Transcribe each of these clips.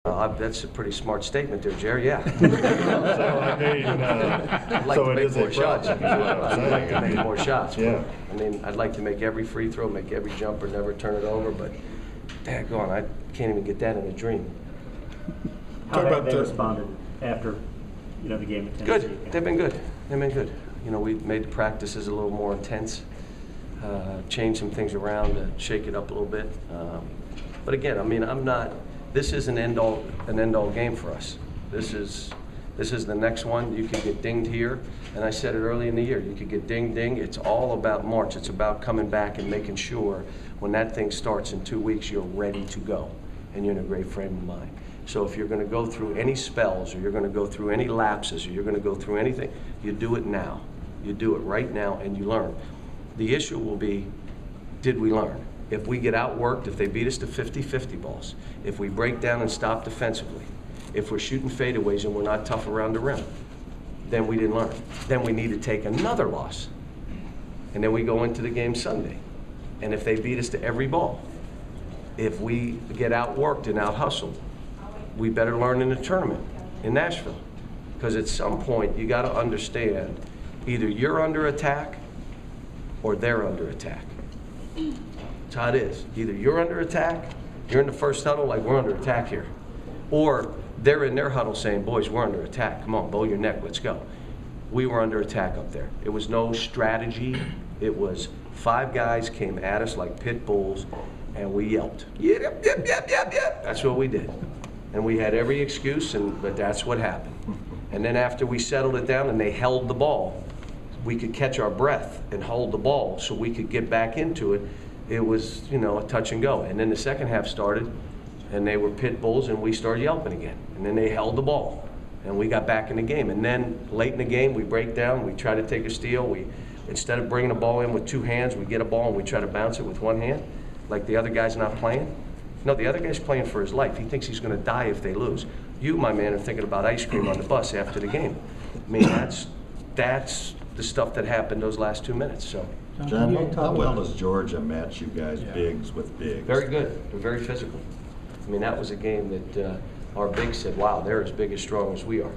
That's a pretty smart statement there, Jerry. Yeah. So I mean, I'd like so to it make is a more shots. problem, is what I'm I'd like to saying. make more shots. Yeah. I mean, I'd like to make every free throw, make every jumper, never turn it over. But, daggone, I can't even get that in a dream. How have they responded after, the game at Tennessee? Good. They've been good. They've been good. We made the practices a little more intense, changed some things around to shake it up a little bit. But again, I mean, this is an end-all game for us. This is the next one. You could get dinged here, and I said it early in the year. You could get dinged. It's all about March. It's about coming back and making sure when that thing starts in 2 weeks, you're ready to go, and you're in a great frame of mind. So if you're going to go through any spells, or you're going to go through any lapses, or you're going to go through anything, you do it now. You do it right now, and you learn. The issue will be, did we learn? If we get outworked, if they beat us to 50-50 balls, if we break down and stop defensively, if we're shooting fadeaways and we're not tough around the rim, then we didn't learn. Then we need to take another loss. And then we go into the game Sunday. And if they beat us to every ball, if we get outworked and out-hustled, we better learn in the tournament in Nashville. Because at some point, you got to understand, either you're under attack or they're under attack. That's how it is. Either you're under attack, you're in the first huddle like we're under attack here. Or they're in their huddle saying, boys, we're under attack. Come on, bow your neck, let's go. We were under attack up there. It was no strategy. It was 5 guys came at us like pit bulls, and we yelped. Yep, yep, yep, yep, yep. That's what we did. And we had every excuse, but that's what happened. And then after we settled it down and they held the ball, we could catch our breath and hold the ball so we could get back into it. It was, a touch and go. And then the second half started, and they were pit bulls, and we started yelping again. And then they held the ball, and we got back in the game. And then late in the game, we break down, we try to take a steal. Instead of bringing the ball in with 2 hands, we get a ball and we try to bounce it with 1 hand, like the other guy's not playing. No, the other guy's playing for his life. He thinks he's going to die if they lose. You, my man, are thinking about ice cream on the bus after the game. I mean, that's the stuff that happened those last 2 minutes. So. John, how well does Georgia match you guys bigs with bigs? Very good. They're very physical. I mean, that was a game that our bigs said, wow, they're as big as strong as we are.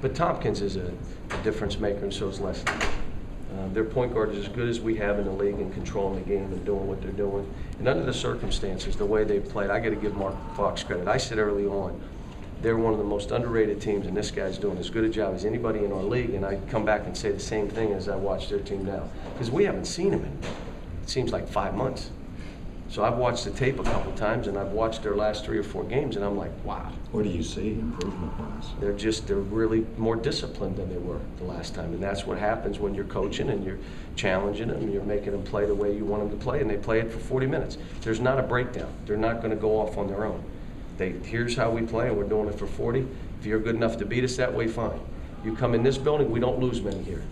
But Tompkins is a difference maker, and so is Leslie. Their point guard is as good as we have in the league in controlling the game and doing what they're doing. And under the circumstances, the way they played, I got to give Mark Fox credit. I said early on, they're one of the most underrated teams, and this guy's doing as good a job as anybody in our league. And I come back and say the same thing as I watch their team now, because we haven't seen him in, it seems like 5 months. So I've watched the tape a couple times, and I've watched their last 3 or 4 games, and I'm like, wow. What do you see improvement-wise? They're really more disciplined than they were the last time, and that's what happens when you're coaching and you're challenging them, and you're making them play the way you want them to play, and they play it for 40 minutes. There's not a breakdown. They're not going to go off on their own. Here's how we play, and we're doing it for 40. If you're good enough to beat us that way, fine. You come in this building, we don't lose many here.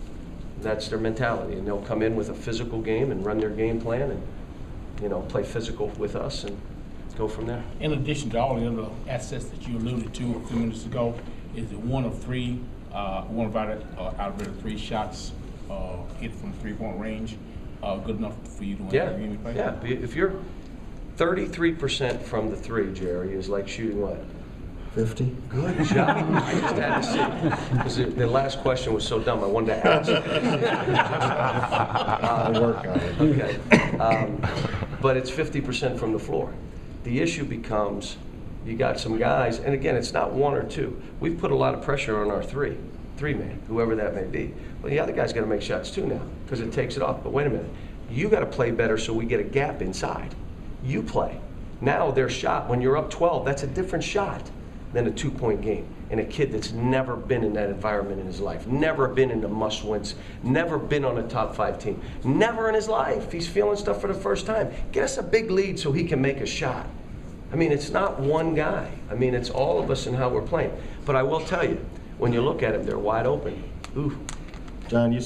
That's their mentality, and they'll come in with a physical game and run their game plan and play physical with us and go from there. In addition to all the other assets that you alluded to a few minutes ago, is it one of out of 3 shots hit from 3-point range good enough for you to win the game? Yeah. If you're 33% from the 3, Jerry, is like shooting what? 50. Good job. I just had to see. Because the last question was so dumb, I wanted to ask. I'll work on it. Okay. But it's 50% from the floor. The issue becomes, you got some guys, and again, it's not 1 or 2. We've put a lot of pressure on our 3-man, whoever that may be. Well, the other guy's got to make shots too now, because it takes it off. But wait a minute. You got to play better so we get a gap inside. You play. Now their shot, when you're up 12, that's a different shot than a 2-point game. And a kid that's never been in that environment in his life, never been in the must-wins, never been on a top 5 team, never in his life. He's feeling stuff for the first time. Get us a big lead so he can make a shot. I mean, it's not one guy. I mean, it's all of us and how we're playing. But I will tell you, when you look at them, they're wide open. Ooh. John, you